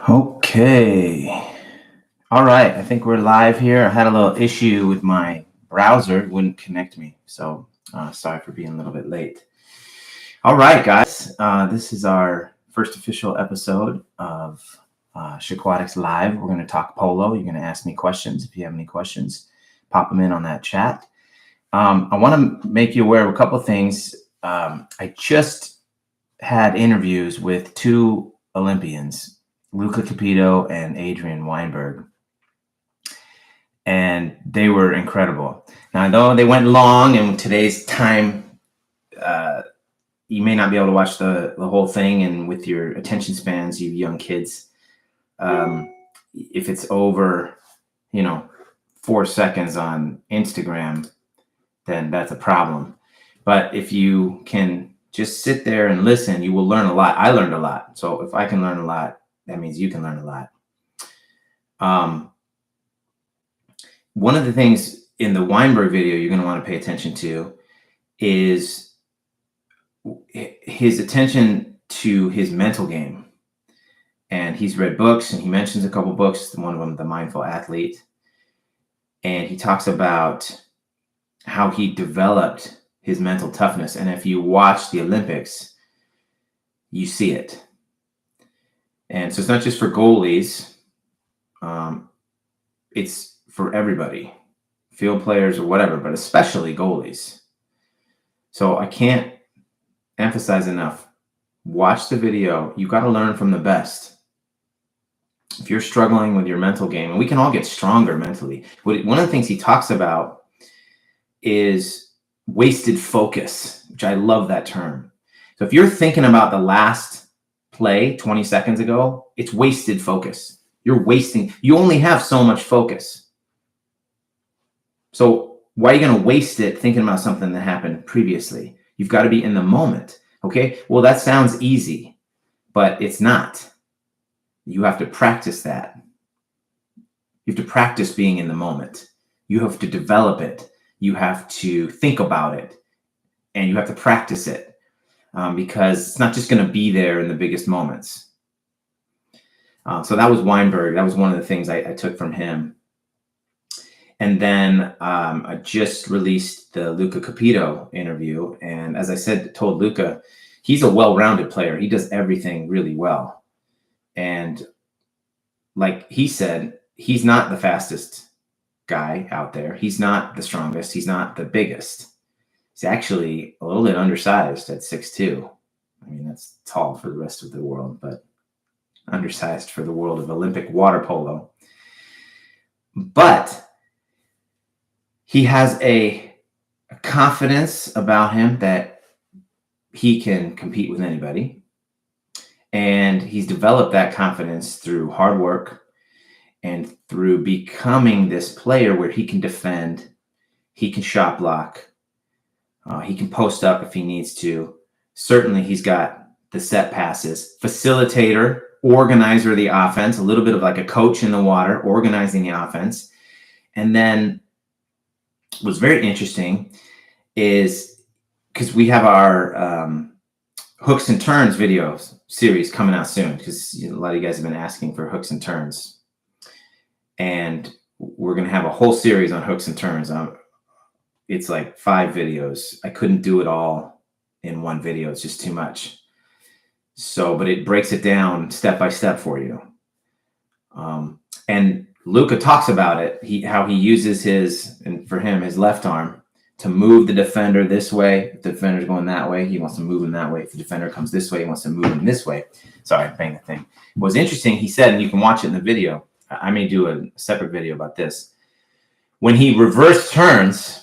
Okay. All right. I think we're live here. I had a little issue with my browser. It wouldn't connect me. So sorry for being a little bit late. All right, guys. This is our first official episode of Shaquatics Live. We're going to talk polo. You're going to ask me questions. If you have any questions, pop them in on that chat. I want to make you aware of a couple of things. I just had interviews with two Olympians, Luca Capito and Adrian Weinberg, and they were incredible. Now, though they went long, and today's time, you may not be able to watch the whole thing, and with your attention spans, you young kids, if it's over, 4 seconds on Instagram, then that's a problem. But if you can just sit there and listen, you will learn a lot. I learned a lot. So if I can learn a lot, that means you can learn a lot. One of the things in the Weinberg video you're going to want to pay attention to is his attention to his mental game. And he's read books, and he mentions a couple books, one of them, The Mindful Athlete. And he talks about how he developed his mental toughness. And if you watch the Olympics, you see it. And so it's not just for goalies. It's for everybody, field players or whatever, but especially goalies. So I can't emphasize enough. Watch the video. You got to learn from the best. If you're struggling with your mental game, and we can all get stronger mentally. One of the things he talks about is wasted focus, which I love that term. So if you're thinking about the last play 20 seconds ago, it's wasted focus. You're wasting, you only have so much focus. So why are you going to waste it thinking about something that happened previously? You've got to be in the moment. Okay. Well, that sounds easy, but it's not. You have to practice that. You have to practice being in the moment. You have to develop it. You have to think about it, and you have to practice it because it's not just going to be there in the biggest moments. So that was Weinberg. That was one of the things I took from him. And then I just released the Luca Capito interview. And as I told Luca, he's a well-rounded player. He does everything really well. And like he said, he's not the fastest guy out there. He's not the strongest. He's not the biggest. He's actually a little bit undersized at 6'2". I mean, that's tall for the rest of the world, but undersized for the world of Olympic water polo. But he has a confidence about him that he can compete with anybody. And he's developed that confidence through hard work and through becoming this player where he can defend, he can shot block, he can post up if he needs to. Certainly, he's got the set passes, facilitator, organizer of the offense, a little bit of like a coach in the water, organizing the offense. And then what's very interesting is because we have our hooks and turns video series coming out soon, because a lot of you guys have been asking for hooks and turns. And we're going to have a whole series on hooks and turns. It's like 5 videos. I couldn't do it all in one video. It's just too much. So, but it breaks it down step by step for you. And Luca talks about it, how he uses his left arm to move the defender this way. If the defender's going that way, he wants to move him that way. If the defender comes this way, he wants to move him this way. Sorry, I banged the thing. What was interesting, he said, and you can watch it in the video, I may do a separate video about this. When he reverse turns,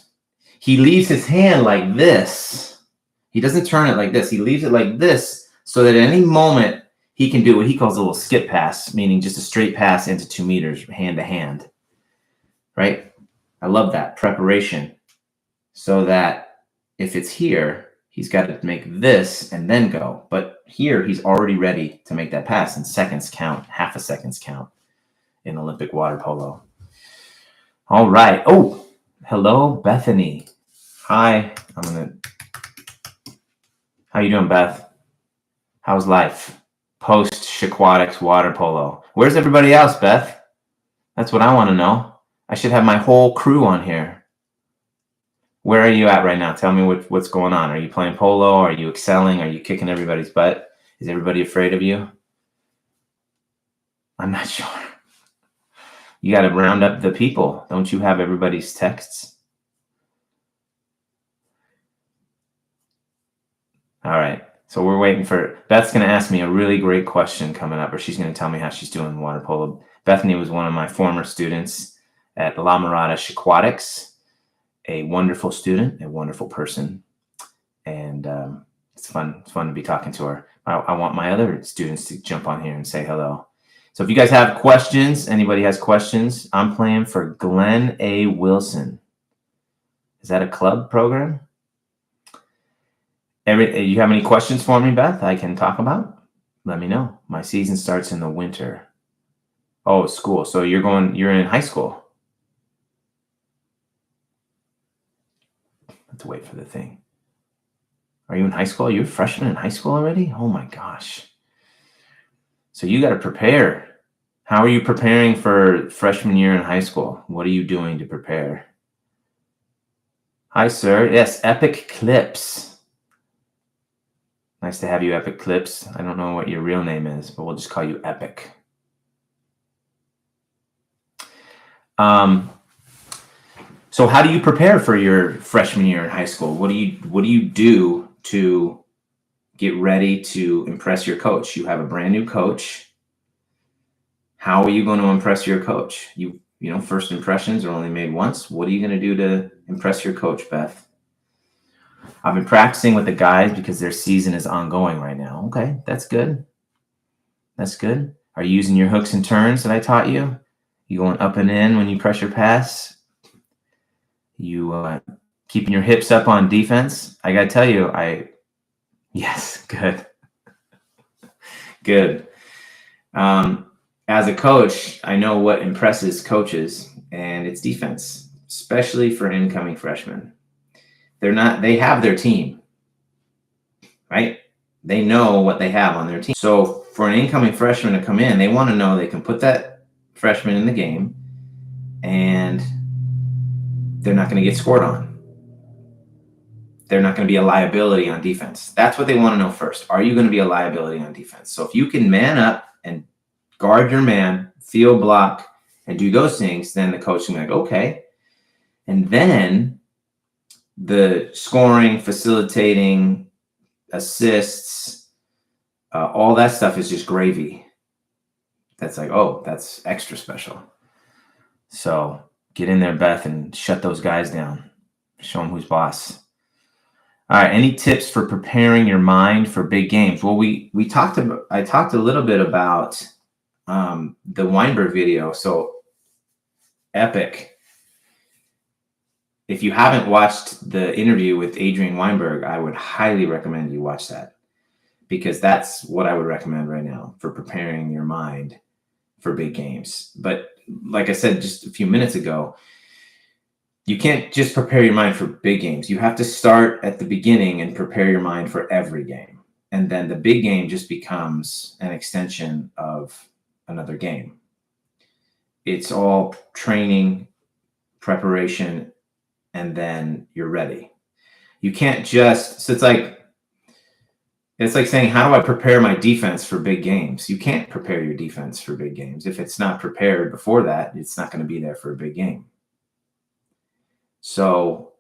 he leaves his hand like this. He doesn't turn it like this. He leaves it like this so that at any moment he can do what he calls a little skip pass, meaning just a straight pass into 2 meters, hand to hand. Right? I love that preparation. So that if it's here, he's got to make this and then go. But here, he's already ready to make that pass, and seconds count, half a second's count in Olympic water polo. All right. Oh, hello, Bethany. Hi. How you doing, Beth? How's life? Post Shaquatics water polo. Where's everybody else, Beth? That's what I want to know. I should have my whole crew on here. Where are you at right now? Tell me what's going on. Are you playing polo? Are you excelling? Are you kicking everybody's butt? Is everybody afraid of you? I'm not sure. You got to round up the people. Don't you have everybody's texts? All right. So we're waiting for Beth's going to ask me a really great question coming up, or she's going to tell me how she's doing water polo. Bethany was one of my former students at La Mirada Shaquatics, a wonderful student, a wonderful person, and it's fun. It's fun to be talking to her. I want my other students to jump on here and say hello. So if you guys have questions, anybody has questions, I'm playing for Glenn A. Wilson. Is that a club program? You have any questions for me, Beth, I can talk about? Let me know. My season starts in the winter. Oh, school. So you're in high school. Let's wait for the thing. Are you in high school? Are you a freshman in high school already? Oh my gosh. So you got to prepare. How are you preparing for freshman year in high school? What are you doing to prepare? Hi, sir. Yes, Epic Clips. Nice to have you, Epic Clips. I don't know what your real name is, but we'll just call you Epic. So how do you prepare for your freshman year in high school? What do you do to get ready to impress your coach? You have a brand new coach. How are you going to impress your coach? You know, first impressions are only made once. What are you going to do to impress your coach, Beth? I've been practicing with the guys because their season is ongoing right now. Okay, that's good. That's good. Are you using your hooks and turns that I taught you? You going up and in when you pressure pass? You keeping your hips up on defense? I got to tell you, yes, good. Good. As a coach, I know what impresses coaches, and it's defense, especially for incoming freshmen. They have their team, right? They know what they have on their team. So for an incoming freshman to come in, they want to know they can put that freshman in the game and they're not going to get scored on. They're not going to be a liability on defense. That's what they want to know first. Are you going to be a liability on defense? So if you can man up and guard your man, field block, and do those things, then the coach can be like, okay. And then the scoring, facilitating, assists, all that stuff is just gravy. That's like, oh, that's extra special. So get in there, Beth, and shut those guys down. Show them who's boss. All right. Any tips for preparing your mind for big games? Well, I talked a little bit about the Weinberg video. So Epic. If you haven't watched the interview with Adrian Weinberg, I would highly recommend you watch that, because that's what I would recommend right now for preparing your mind for big games. But like I said just a few minutes ago, you can't just prepare your mind for big games. You have to start at the beginning and prepare your mind for every game. And then the big game just becomes an extension of another game. It's all training, preparation, and then you're ready. You can't just, so it's like saying, how do I prepare my defense for big games? You can't prepare your defense for big games. If it's not prepared before that, it's not going to be there for a big game. So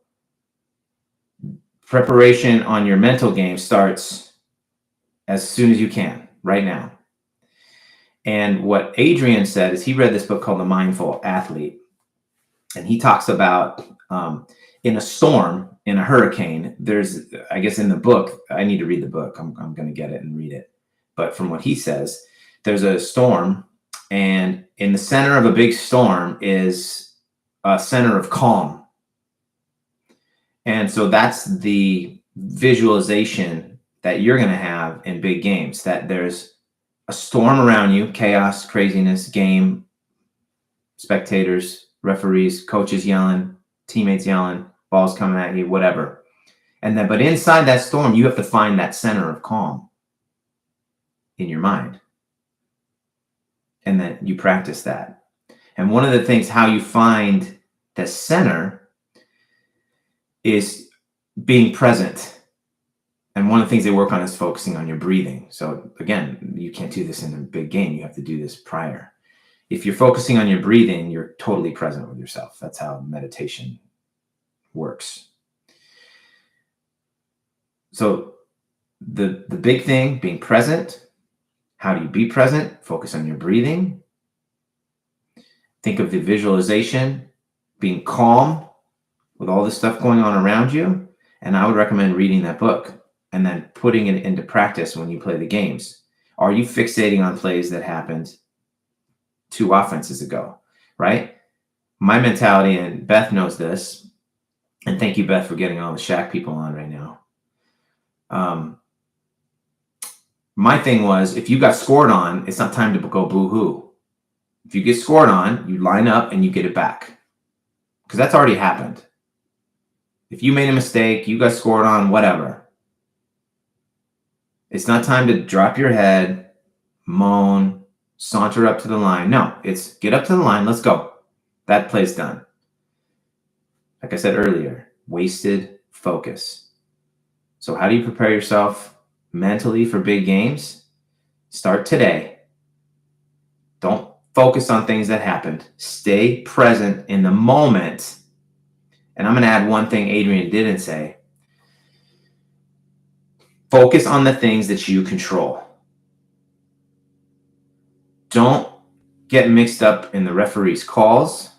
preparation on your mental game starts as soon as you can, right now. And what Adrian said is he read this book called The Mindful Athlete. And he talks about in a storm, in a hurricane, there's, I guess in the book, I need to read the book. I'm going to get it and read it. But from what he says, there's a storm, and in the center of a big storm is a center of calm. And so that's the visualization that you're going to have in big games, that there's a storm around you, chaos, craziness, game, spectators, referees, coaches yelling, teammates yelling, balls coming at you, whatever. And then, but inside that storm, you have to find that center of calm in your mind. and then you practice that. And one of the things, how you find the center, is being present. And one of the things they work on is focusing on your breathing. So again, you can't do this in a big game. You have to do this prior. If you're focusing on your breathing, you're totally present with yourself. That's how meditation works. So the big thing, being present. How do you be present? Focus on your breathing. Think of the visualization, being calm with all this stuff going on around you. And I would recommend reading that book and then putting it into practice when you play the games. Are you fixating on plays that happened 2 offenses ago, right? My mentality, and Beth knows this, and thank you, Beth, for getting all the Shaq people on right now. My thing was, if you got scored on, it's not time to go boo-hoo. If you get scored on, you line up and you get it back, because that's already happened. If you made a mistake, you got scored on, whatever. It's not time to drop your head, moan, saunter up to the line. No, it's get up to the line, let's go. That play's done. Like I said earlier, wasted focus. So how do you prepare yourself mentally for big games? Start today. Don't focus on things that happened. Stay present in the moment. And I'm going to add one thing Adrian didn't say. Focus on the things that you control. Don't get mixed up in the referee's calls,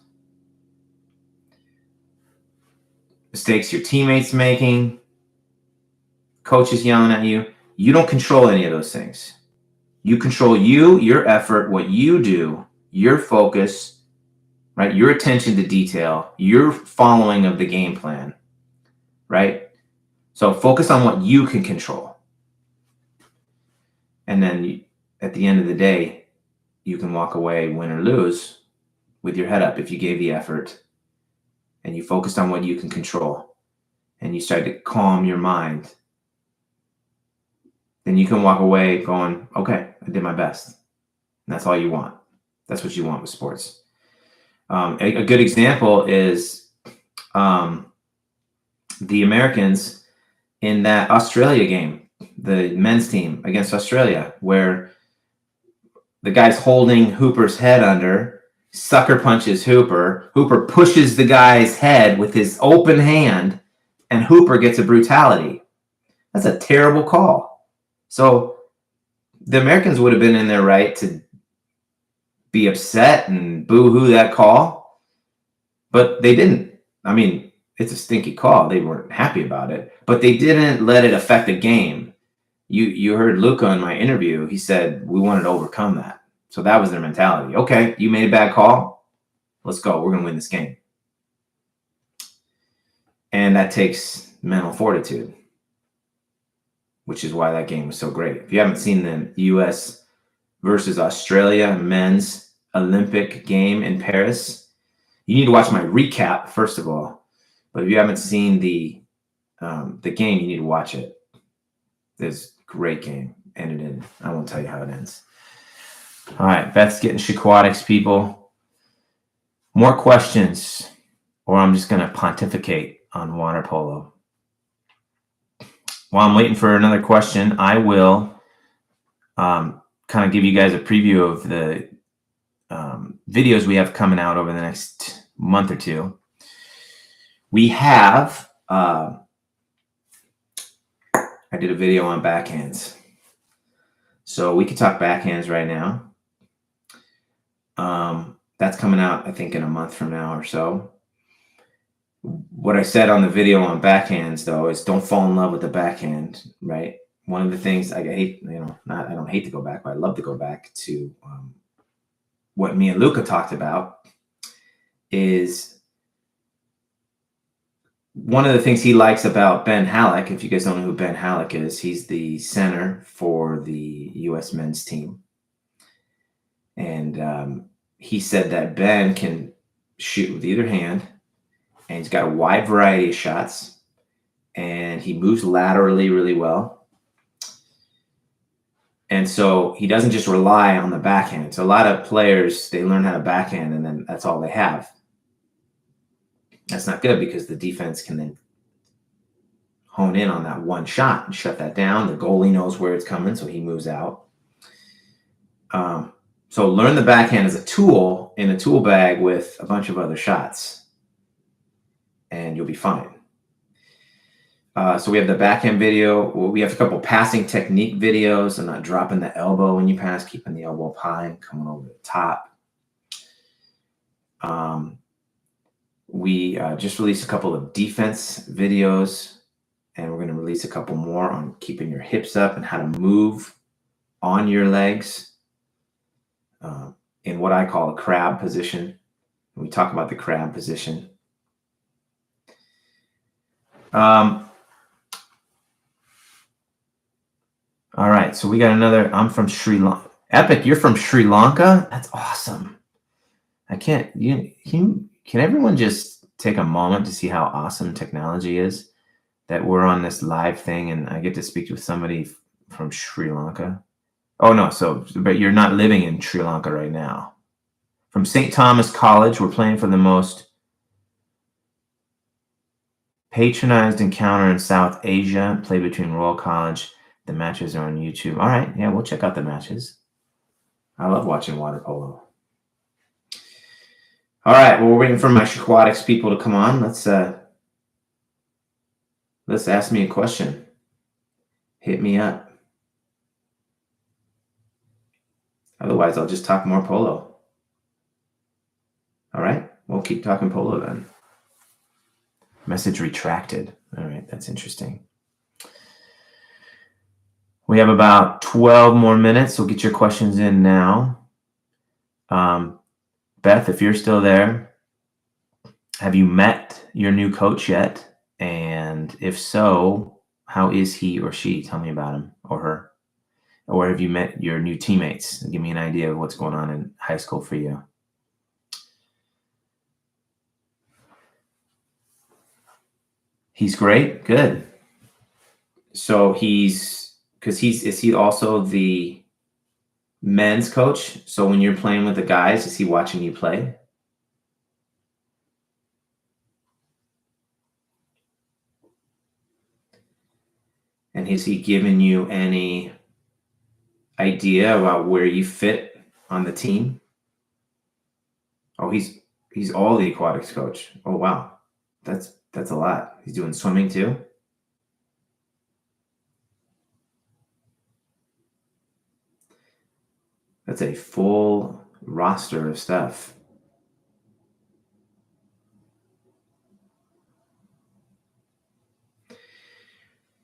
mistakes your teammates making, coaches yelling at you. You don't control any of those things. You control you, your effort, what you do, your focus, right? Your attention to detail, your following of the game plan, right? So focus on what you can control. And then at the end of the day, you can walk away, win or lose, with your head up if you gave the effort and you focused on what you can control and you start to calm your mind. Then you can walk away going, okay, I did my best. And that's all you want. That's what you want with sports. A good example is the Americans in that Australia game, the men's team against Australia, where the guy's holding Hooper's head under, sucker punches Hooper. Hooper pushes the guy's head with his open hand, and Hooper gets a brutality. That's a terrible call. So the Americans would have been in their right to be upset and boo-hoo that call, but they didn't. I mean, it's a stinky call. They weren't happy about it, but they didn't let it affect the game. You heard Luka in my interview. He said, we wanted to overcome that. So that was their mentality. Okay, you made a bad call. Let's go. We're going to win this game. And that takes mental fortitude, which is why that game was so great. If you haven't seen the U.S. versus Australia men's Olympic game in Paris, you need to watch my recap, first of all. But if you haven't seen the game, you need to watch it. It's a great game. Ended in, I won't tell you how it ends. All right, Beth's getting Shaquatics, people. More questions, or I'm just going to pontificate on water polo. While I'm waiting for another question, I will kind of give you guys a preview of the videos we have coming out over the next month or two. We have, I did a video on backhands. So we could talk backhands right now. That's coming out, I think, in a month from now or so. What I said on the video on backhands, though, is don't fall in love with the backhand, right? One of the things I hate, I don't hate to go back, but I love to go back to what me and Luka talked about is one of the things he likes about Ben Halleck. If you guys don't know who Ben Halleck is, he's the center for the U.S. men's team. And he said that Ben can shoot with either hand, and he's got a wide variety of shots, and he moves laterally really well. And so he doesn't just rely on the backhand. So a lot of players, they learn how to backhand and then that's all they have. That's not good because the defense can then hone in on that one shot and shut that down. The goalie knows where it's coming, so he moves out. So learn the backhand as a tool in a tool bag with a bunch of other shots, and you'll be fine. So we have the backhand video. We have a couple passing technique videos. I'm not dropping the elbow when you pass, keeping the elbow up high and coming over the top. We just released a couple of defense videos, and we're going to release a couple more on keeping your hips up and how to move on your legs in what I call a crab position. We talk about the crab position. All right, so we got another. I'm from Sri Lanka. Epic, you're from Sri Lanka? That's awesome. I can't. Can everyone just take a moment to see how awesome technology is? That we're on this live thing, and I get to speak with somebody from Sri Lanka. Oh no, but you're not living in Sri Lanka right now. From St. Thomas College, we're playing for the most patronized encounter in South Asia. Play between Royal College. The matches are on YouTube. All right, yeah, we'll check out the matches. I love watching water polo. All right, well, we're waiting for my Shaquatics people to come on. Let's ask me a question. Hit me up. Otherwise, I'll just talk more polo. All right, we'll keep talking polo then. Message retracted. All right, that's interesting. We have about 12 more minutes, so get your questions in now. Beth, if you're still there, have you met your new coach yet? And if so, how is he or she? Tell me about him or her. Or have you met your new teammates? Give me an idea of what's going on in high school for you. He's great. Good. So is he also the men's coach? So when you're playing with the guys, is he watching you play? And has he given you any idea about where you fit on the team? Oh, he's all the aquatics coach. Oh wow. That's a lot. He's doing swimming too. That's a full roster of stuff.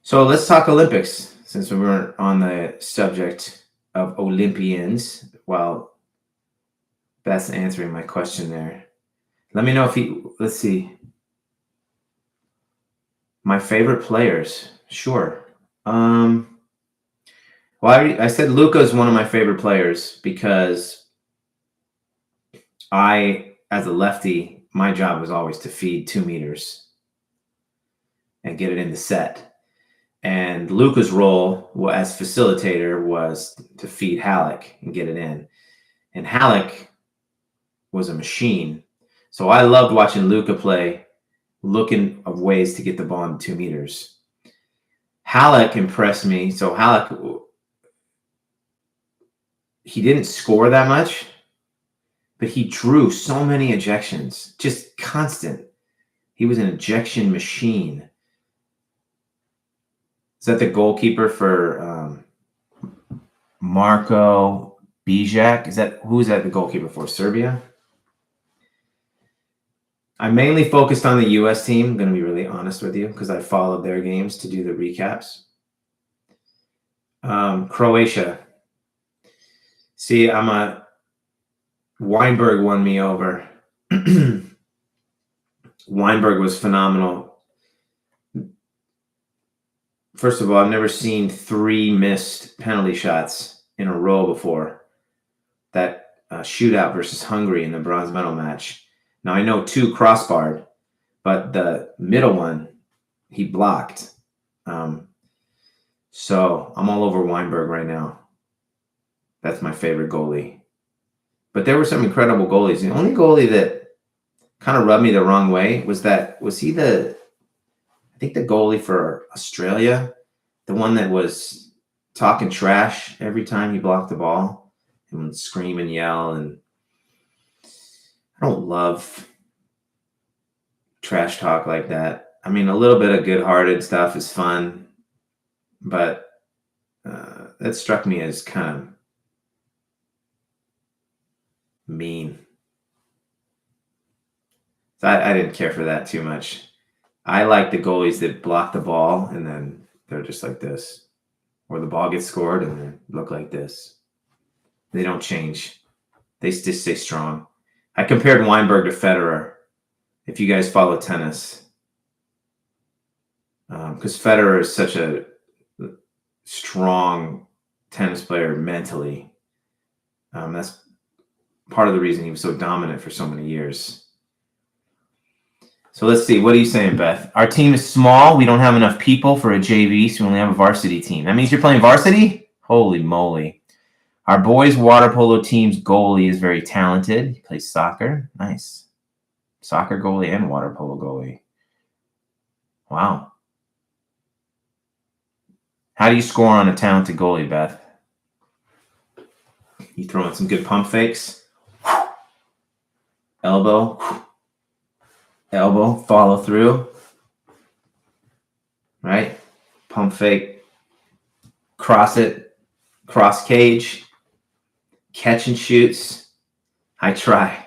So let's talk Olympics, since we weren't on the subject of Olympians. Well, Beth's answering my question there. Let me know if let's see. My favorite players, sure. Well, I said Luka is one of my favorite players because as a lefty, my job was always to feed 2 meters and get it in the set. And Luka's role as facilitator was to feed Halleck and get it in. And Halleck was a machine. So I loved watching Luka play, looking of ways to get the ball in 2 meters. Halleck impressed me. So Halleck, he didn't score that much, but he drew so many ejections, just constant. He was an ejection machine. Is that the goalkeeper for Marko Bijak? Who is that the goalkeeper for? Serbia? I mainly focused on the U.S. team. I'm going to be really honest with you because I followed their games to do the recaps. Croatia. See, Weinberg won me over. Weinberg was phenomenal. First of all, I've never seen 3 missed penalty shots in a row before. That shootout versus Hungary in the bronze medal match. Now, I know 2 crossbarred, but the middle one, he blocked. So I'm all over Weinberg right now. That's my favorite goalie. But there were some incredible goalies. The only goalie that kind of rubbed me the wrong way was he the goalie for Australia, the one that was talking trash every time he blocked the ball and would scream and yell. And I don't love trash talk like that. I mean, a little bit of good-hearted stuff is fun, but that struck me as kind of mean. So I didn't care for that too much. I like the goalies that block the ball and then they're just like this, or the ball gets scored and they look like this. They don't change. They just stay strong. I compared Weinberg to Federer. If you guys follow tennis, because Federer is such a strong tennis player mentally. That's part of the reason he was so dominant for so many years. So let's see. What are you saying, Beth? Our team is small. We don't have enough people for a JV, so we only have a varsity team. That means you're playing varsity? Holy moly. Our boys' water polo team's goalie is very talented. He plays soccer. Nice. Soccer goalie and water polo goalie. Wow. How do you score on a talented goalie, Beth? You throw in some good pump fakes. Elbow, follow through. Right? Pump fake. Cross it. Cross cage. Catch and shoots. I try.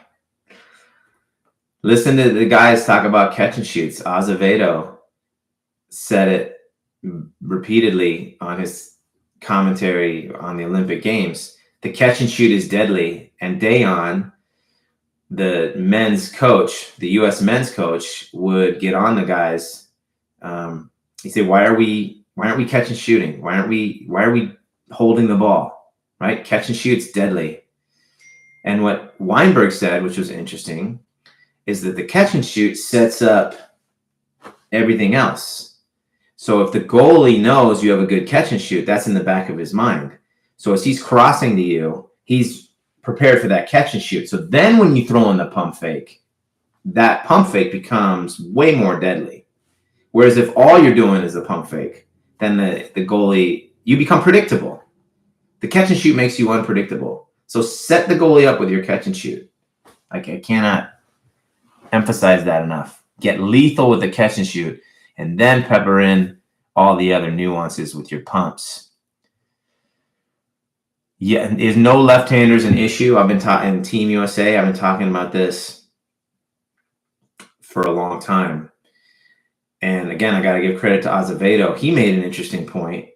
Listen to the guys talk about catch and shoots. Azevedo said it repeatedly on his commentary on the Olympic Games. The catch and shoot is deadly. And Dayon, the men's coach, the U.S. men's coach, would get on the guys. He'd say, why aren't we catch and shooting? Why are we holding the ball? Right? Catch and shoot's deadly. And what Weinberg said, which was interesting, is that the catch and shoot sets up everything else. So if the goalie knows you have a good catch and shoot, that's in the back of his mind. So as he's crossing to you, he's prepared for that catch and shoot. So then when you throw in the pump fake, that pump fake becomes way more deadly. Whereas if all you're doing is a pump fake, then the goalie, you become predictable. The catch and shoot makes you unpredictable. So set the goalie up with your catch and shoot. Like, I cannot emphasize that enough. Get lethal with the catch and shoot, and then pepper in all the other nuances with your pumps. Yeah, is no left-handers an issue? I've been talking in Team USA. I've been talking about this for a long time. And again, I got to give credit to Azevedo. He made an interesting point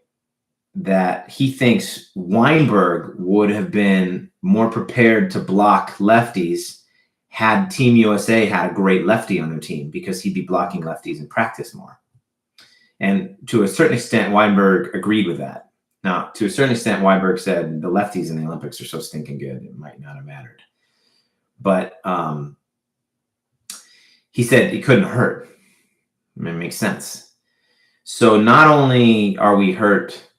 that he thinks Weinberg would have been more prepared to block lefties had Team USA had a great lefty on their team, because he'd be blocking lefties in practice more. And to a certain extent, Weinberg agreed with that. Now, to a certain extent, Weinberg said the lefties in the Olympics are so stinking good, it might not have mattered. But he said it couldn't hurt. I mean, it makes sense. So not only are we hurt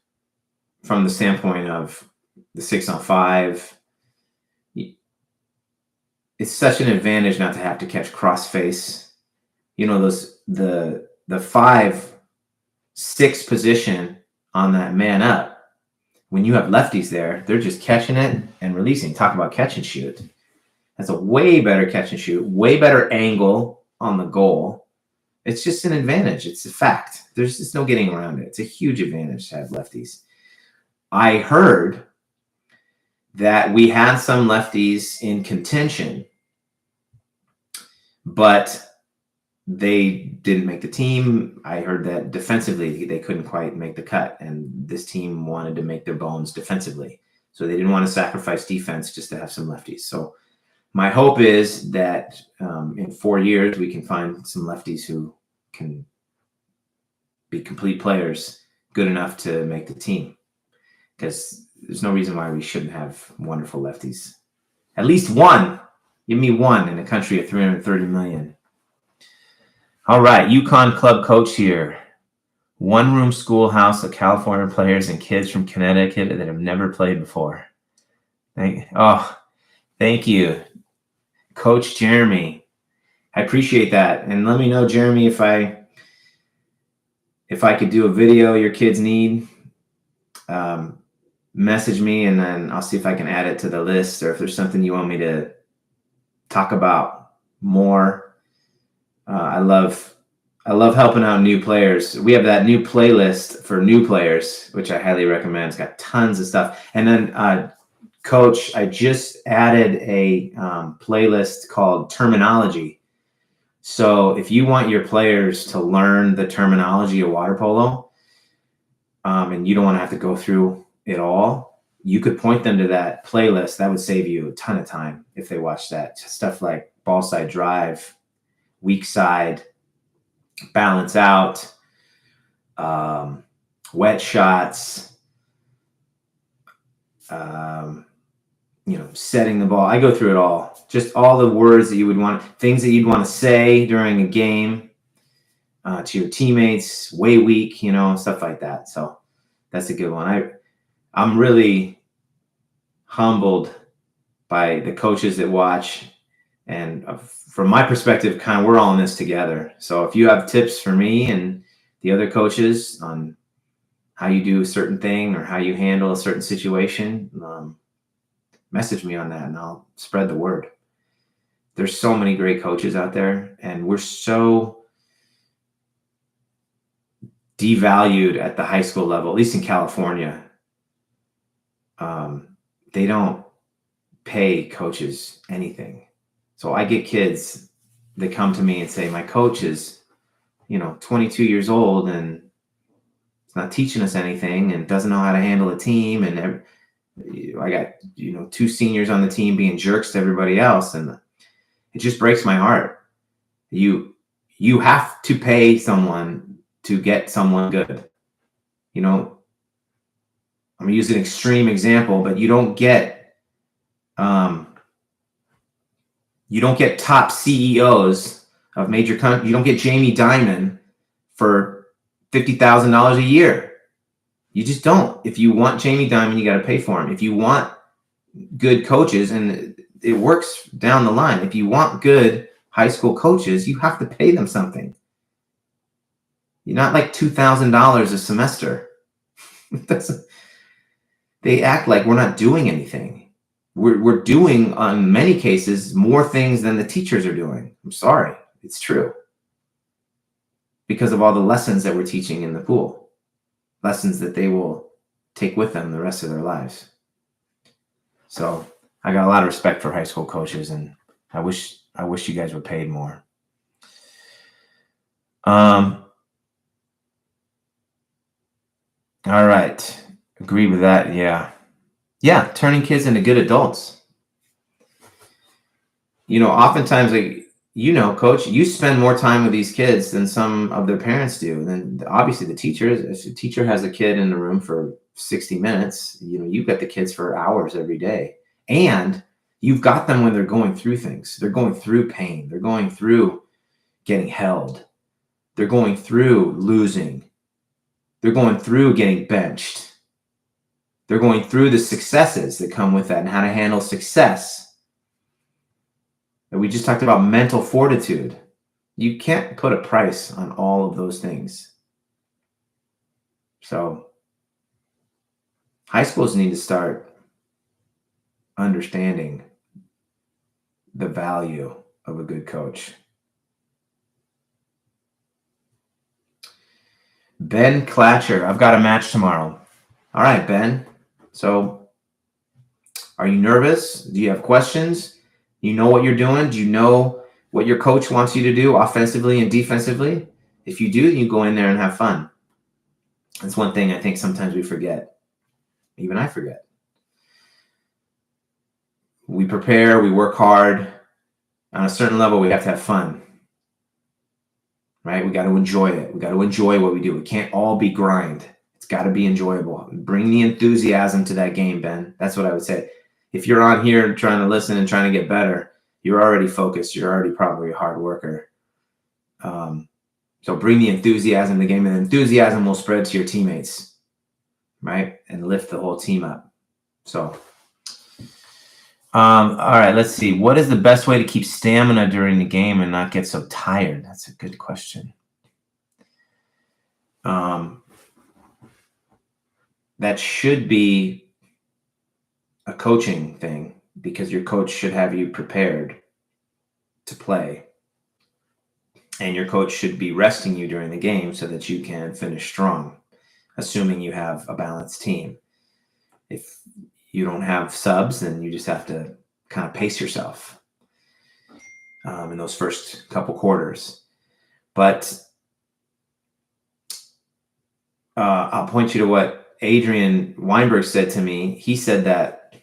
from the standpoint of the 6-on-5, it's such an advantage not to have to catch cross-face. You know, the 5-6 position on that man up, when you have lefties there, they're just catching it and releasing. Talk about catch and shoot. That's a way better catch and shoot, way better angle on the goal. It's just an advantage. It's a fact. There's just no getting around it. It's a huge advantage to have lefties. I heard that we had some lefties in contention, but they didn't make the team. I heard that defensively they couldn't quite make the cut, and this team wanted to make their bones defensively. So they didn't want to sacrifice defense just to have some lefties. So my hope is that in 4 years we can find some lefties who can be complete players, good enough to make the team. Because there's no reason why we shouldn't have wonderful lefties. At least one. Give me one in a country of 330 million. All right, UConn club coach here. One-room schoolhouse of California players and kids from Connecticut that have never played before. Thank you, Coach Jeremy. I appreciate that. And let me know, Jeremy, if I could do a video your kids need. Message me, and then I'll see if I can add it to the list, or if there's something you want me to talk about more. I love helping out new players. We have that new playlist for new players, which I highly recommend. It's got tons of stuff. And then, Coach, I just added a playlist called Terminology. So if you want your players to learn the terminology of water polo, and you don't want to have to go through it all, you could point them to that playlist. That would save you a ton of time if they watch that. Stuff like ball side drive, weak side, balance out, wet shots, setting the ball. I go through it all. Just all the words that you would want, things that you'd want to say during a game to your teammates, way weak, stuff like that. So that's a good one. I'm really humbled by the coaches that watch, and from my perspective, kind of we're all in this together. So if you have tips for me and the other coaches on how you do a certain thing or how you handle a certain situation, message me on that and I'll spread the word. There's so many great coaches out there, and we're so devalued at the high school level, at least in California. They don't pay coaches anything. So I get kids that come to me and say, my coach is, 22 years old and it's not teaching us anything and doesn't know how to handle a team. And I got, 2 seniors on the team being jerks to everybody else. And it just breaks my heart. You have to pay someone to get someone good. I'm going to use an extreme example, but you don't get top CEOs of major companies. You don't get Jamie Dimon for $50,000 a year. You just don't. If you want Jamie Dimon, you got to pay for him. If you want good coaches, and it works down the line, if you want good high school coaches, you have to pay them something. You're not like $2,000 a semester. They act like we're not doing anything. We're doing, in many cases, more things than the teachers are doing. I'm sorry. It's true. Because of all the lessons that we're teaching in the pool. Lessons that they will take with them the rest of their lives. So I got a lot of respect for high school coaches, and I wish you guys were paid more. All right. Agree with that. Yeah. Turning kids into good adults. Oftentimes, Coach, you spend more time with these kids than some of their parents do. And then obviously the teachers, if a teacher has a kid in the room for 60 minutes, you've got the kids for hours every day. And you've got them when they're going through things. They're going through pain. They're going through getting held. They're going through losing. They're going through getting benched. They're going through the successes that come with that and how to handle success. And we just talked about mental fortitude. You can't put a price on all of those things. So high schools need to start understanding the value of a good coach. Ben Clatcher, I've got a match tomorrow. All right, Ben. So are you nervous? Do you have questions? You know what you're doing? Do you know what your coach wants you to do offensively and defensively? If you do, you go in there and have fun. That's one thing I think sometimes we forget. Even I forget. We prepare, we work hard. On a certain level, we have to have fun. Right? We got to enjoy it. We got to enjoy what we do. It can't all be grind. It's got to be enjoyable. Bring the enthusiasm to that game, Ben. That's what I would say. If you're on here trying to listen and trying to get better, you're already focused. You're already probably a hard worker. So bring the enthusiasm to the game, and the enthusiasm will spread to your teammates, right? And lift the whole team up. So All right, let's see. What is the best way to keep stamina during the game and not get so tired? That's a good question. That should be a coaching thing, because your coach should have you prepared to play. And your coach should be resting you during the game so that you can finish strong, assuming you have a balanced team. If you don't have subs, then you just have to kind of pace yourself in those first couple quarters. But I'll point you to what Adrian Weinberg said to me. He said that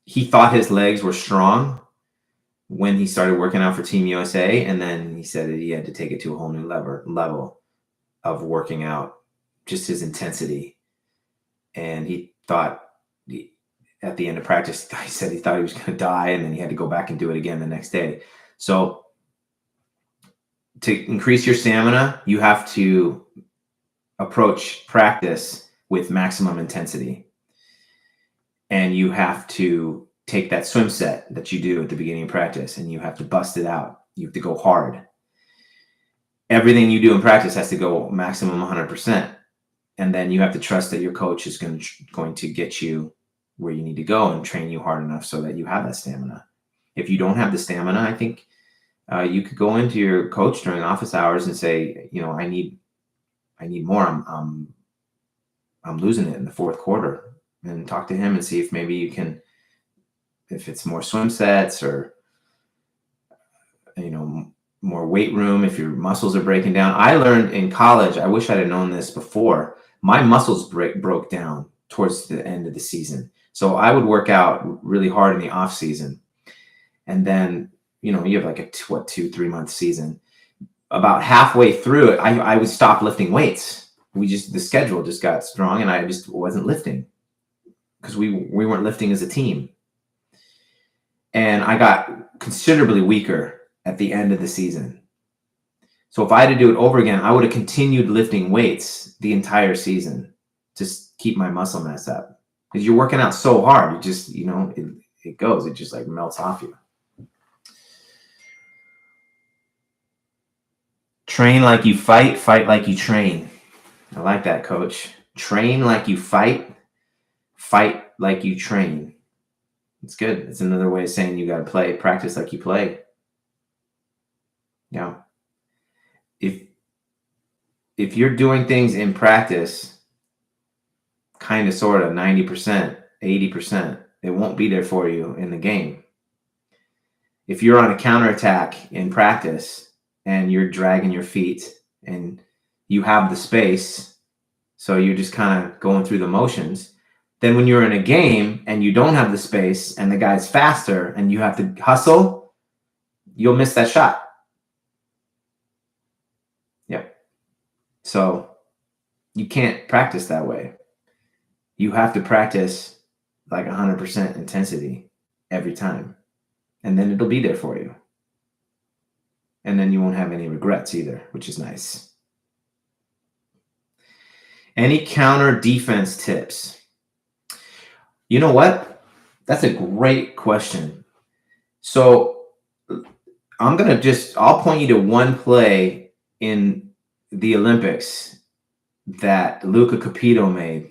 he thought his legs were strong when he started working out for Team USA, and then he said that he had to take it to a whole new level of working out, just his intensity. And he thought at the end of practice, he said he thought he was going to die, and then he had to go back and do it again the next day. So to increase your stamina, you have to approach practice with maximum intensity. And you have to take that swim set that you do at the beginning of practice, and you have to bust it out. You have to go hard. Everything you do in practice has to go maximum 100%. And then you have to trust that your coach is going to get you where you need to go and train you hard enough so that you have that stamina. If you don't have the stamina, I think you could go into your coach during office hours and say, I need more. I'm losing it in the fourth quarter, and talk to him and see if maybe you can, if it's more swim sets or, more weight room, if your muscles are breaking down. I learned in college, I wish I'd have known this before, my muscles broke down towards the end of the season. So I would work out really hard in the off season. And then, you have like a 2-3 month season. About halfway through it, I would stop lifting weights. The schedule just got strong, and I just wasn't lifting because we weren't lifting as a team. And I got considerably weaker at the end of the season. So if I had to do it over again, I would have continued lifting weights the entire season to keep my muscle mass up. Because you're working out so hard, you just, it goes, it just like melts off you. Train like you fight, fight like you train. I like that, coach. Train like you fight, fight like you train. It's good. It's another way of saying you got to practice like you play. Yeah. If you're doing things in practice, kind of, sort of 90%, 80%, it won't be there for you in the game. If you're on a counterattack in practice and you're dragging your feet and you have the space, so you're just kind of going through the motions, then when you're in a game and you don't have the space and the guy's faster and you have to hustle, you'll miss that shot. Yep. So you can't practice that way. You have to practice like 100% intensity every time, and then it'll be there for you. And then you won't have any regrets either, which is nice. Any counter defense tips? You know what? That's a great question. So I'll point you to one play in the Olympics that Luca Capito made.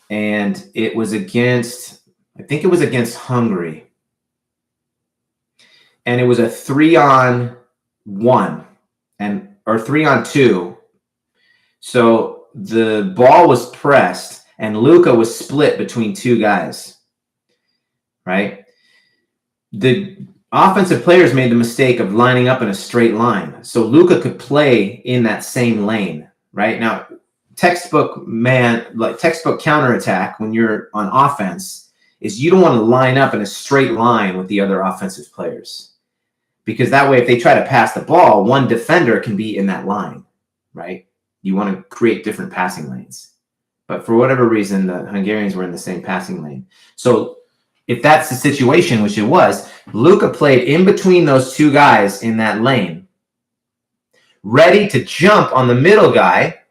And it was against Hungary. And it was a 3-on-1 or 3-on-2. So the ball was pressed and Luca was split between two guys, right? The offensive players made the mistake of lining up in a straight line. So Luca could play in that same lane, right? Now, textbook counterattack when you're on offense is you don't want to line up in a straight line with the other offensive players, because that way if they try to pass the ball, one defender can be in that line, right? You want to create different passing lanes. But for whatever reason, the Hungarians were in the same passing lane. So if that's the situation, which it was, Luca played in between those two guys in that lane, ready to jump on the middle guy,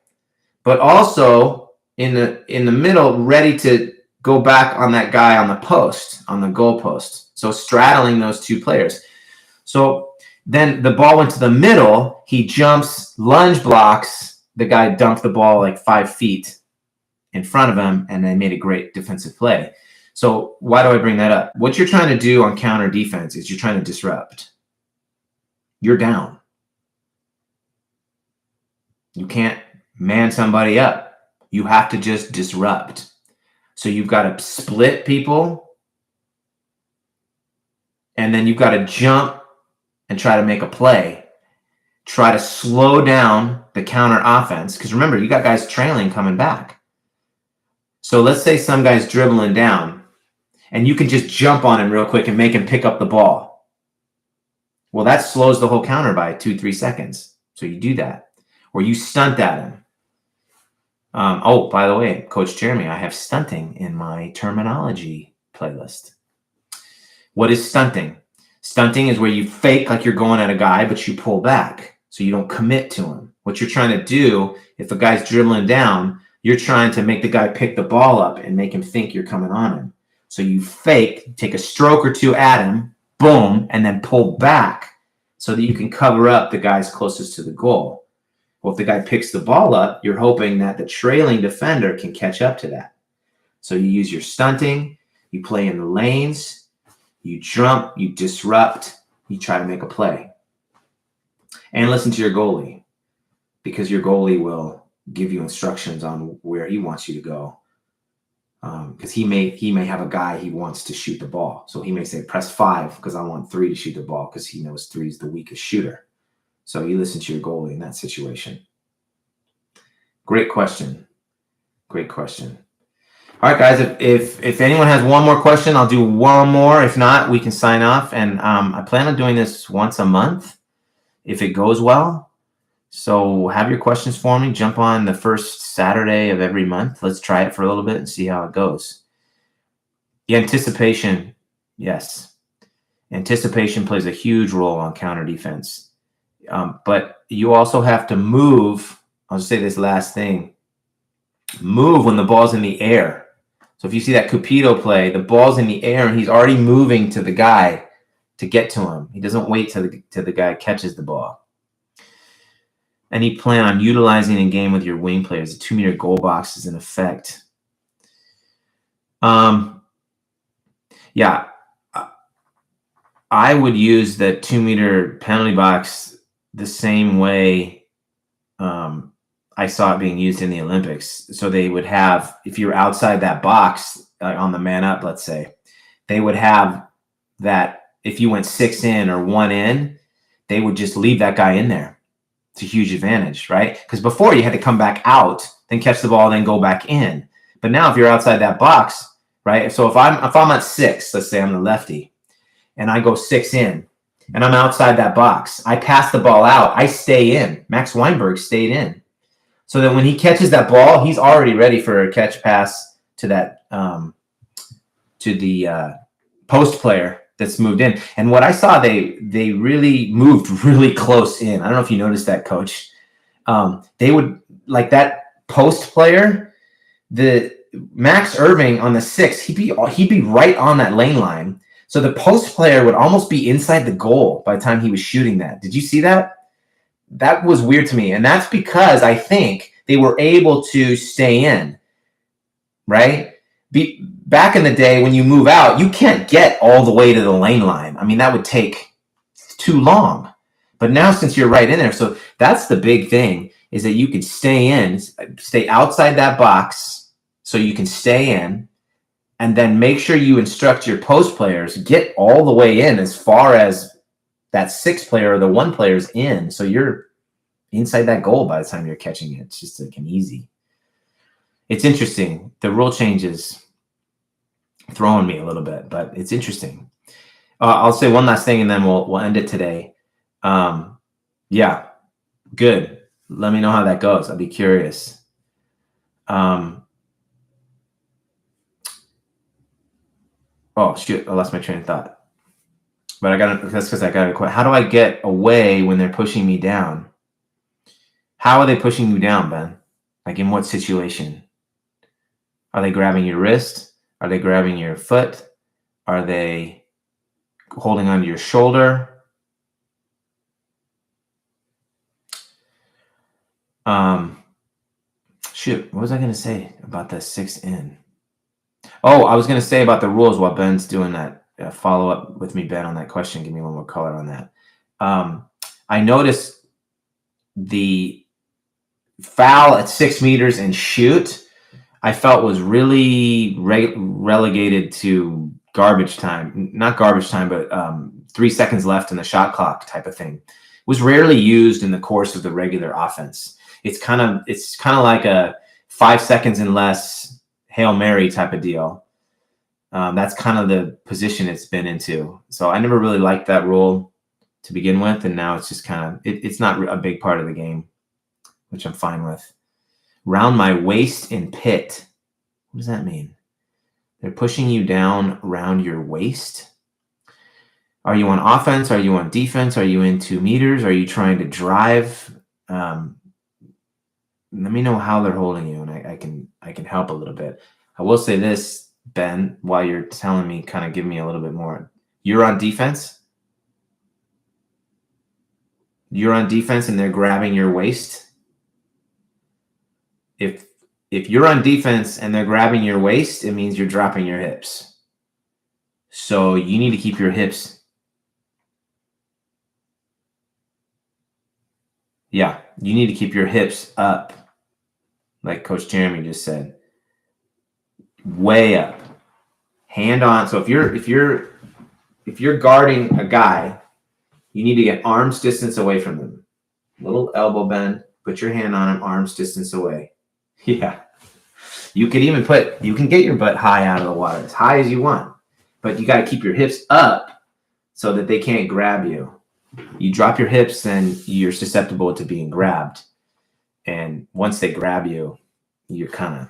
but also in the middle, ready to go back on that guy on the post, on the goal post. So straddling those two players. So then the ball went to the middle. He jumps, lunge blocks. The guy dunked the ball like 5 feet in front of him, and they made a great defensive play. So why do I bring that up? What you're trying to do on counter defense is you're trying to disrupt. You're down. You can't man somebody up. You have to just disrupt. So you've got to split people, and then you've got to jump and try to make a play. Try to slow down the counter offense. Because remember, you got guys trailing coming back. So let's say some guy's dribbling down, and you can just jump on him real quick and make him pick up the ball. Well, that slows the whole counter by 2-3 seconds. So you do that. Or you stunt at him. Oh, by the way, Coach Jeremy, I have stunting in my terminology playlist. What is stunting? Stunting is where you fake like you're going at a guy, but you pull back so you don't commit to him. What you're trying to do, if a guy's dribbling down, you're trying to make the guy pick the ball up and make him think you're coming on him. So you fake, take a stroke or two at him, boom, and then pull back so that you can cover up the guys closest to the goal. Well, if the guy picks the ball up, you're hoping that the trailing defender can catch up to that. So you use your stunting, you play in the lanes, you jump, you disrupt, you try to make a play. And listen to your goalie, because your goalie will give you instructions on where he wants you to go. Because he may have a guy he wants to shoot the ball. So he may say, press 5 because I want 3 to shoot the ball because he knows 3 is the weakest shooter. So you listen to your goalie in that situation. Great question. Great question. All right, guys, if anyone has one more question, I'll do one more. If not, we can sign off. And I plan on doing this once a month if it goes well. So have your questions for me. Jump on the first Saturday of every month. Let's try it for a little bit and see how it goes. The anticipation, yes. Anticipation plays a huge role on counter defense. But you also have to move. I'll just say this last thing. Move when the ball's in the air. So if you see that Cupido play, the ball's in the air and he's already moving to the guy to get to him. He doesn't wait till the guy catches the ball. Any plan on utilizing in game with your wing players? The 2-meter goal box is in effect. Yeah, I would use the 2-meter penalty box the same way I saw it being used in the Olympics. So they would have, if you're outside that box on the man up, let's say, they would have that if you went 6 in or 1 in, they would just leave that guy in there. It's a huge advantage, right? Because before you had to come back out, then catch the ball, then go back in. But now if you're outside that box, right? So if I'm at 6, let's say I'm the lefty, and I go 6 in, and I'm outside that box, I pass the ball out, I stay in. Max Weinberg stayed in. So that when he catches that ball, he's already ready for a catch pass to that to the post player that's moved in. And what I saw, they really moved really close in. I don't know if you noticed that, Coach. They would, like that post player, the Max Irving on the 6, he'd be right on that lane line. So the post player would almost be inside the goal by the time he was shooting that. Did you see that? That was weird to me. And that's because I think they were able to stay in, right? Back in the day when you move out, you can't get all the way to the lane line. I mean, that would take too long. But now since you're right in there, so that's the big thing, is that you can stay outside that box so you can stay in, and then make sure you instruct your post players, get all the way in as far as that 6 player or the 1 player's in. So you're inside that goal by the time you're catching it. It's just like an easy. It's interesting. The rule change is throwing me a little bit, but it's interesting. I'll say one last thing and then we'll end it today. Yeah, good. Let me know how that goes. I'll be curious. Oh, shoot. I lost my train of thought. But that's because I got to quit. How do I get away when they're pushing me down? How are they pushing you down, Ben? Like in what situation? Are they grabbing your wrist? Are they grabbing your foot? Are they holding onto your shoulder? Shoot, what was I going to say about the 6 in? Oh, I was going to say about the rules while Ben's doing that. Follow up with me, Ben, on that question. Give me one more color on that. I noticed the foul at 6 meters and shoot, I felt was really relegated to garbage time. Not garbage time, but 3 seconds left in the shot clock type of thing. It was rarely used in the course of the regular offense. It's kind of like a 5 seconds and less Hail Mary type of deal. That's kind of the position it's been into. So I never really liked that rule to begin with, and now it's just kind of it's not a big part of the game, which I'm fine with. Round my waist in pit. What does that mean? They're pushing you down around your waist. Are you on offense? Are you on defense? Are you in 2 meters? Are you trying to drive? Let me know how they're holding you, and I can help a little bit. I will say this, Ben, while you're telling me, kind of give me a little bit more. You're on defense? You're on defense and they're grabbing your waist? If you're on defense and they're grabbing your waist, it means you're dropping your hips. So you need to keep your hips. Yeah, you need to keep your hips up, like Coach Jeremy just said. Way up. Hand on. So if you're guarding a guy, you need to get arm's distance away from them. Little elbow bend. Put your hand on him, arm's distance away. Yeah. You can get your butt high out of the water, as high as you want. But you got to keep your hips up so that they can't grab you. You drop your hips, then you're susceptible to being grabbed. And once they grab you, you're kind of,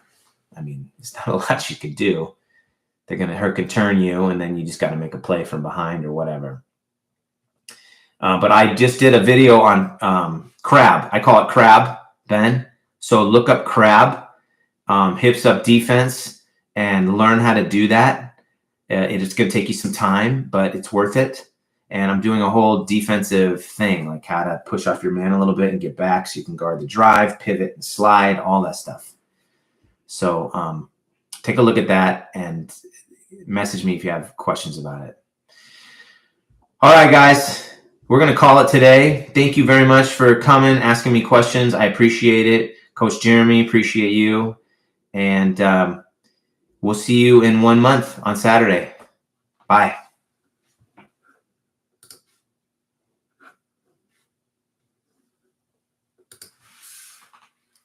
there's not a lot you can do. They're going to hook and turn you, and then you just got to make a play from behind or whatever. But I just did a video on crab. I call it crab, Ben. So look up crab, hips up defense, and learn how to do that. It is going to take you some time, but it's worth it. And I'm doing a whole defensive thing, like how to push off your man a little bit and get back so you can guard the drive, pivot, and slide, all that stuff. So take a look at that and message me if you have questions about it. All right, guys. We're going to call it today. Thank you very much for coming, asking me questions. I appreciate it. Coach Jeremy, appreciate you. And we'll see you in 1 month on Saturday. Bye.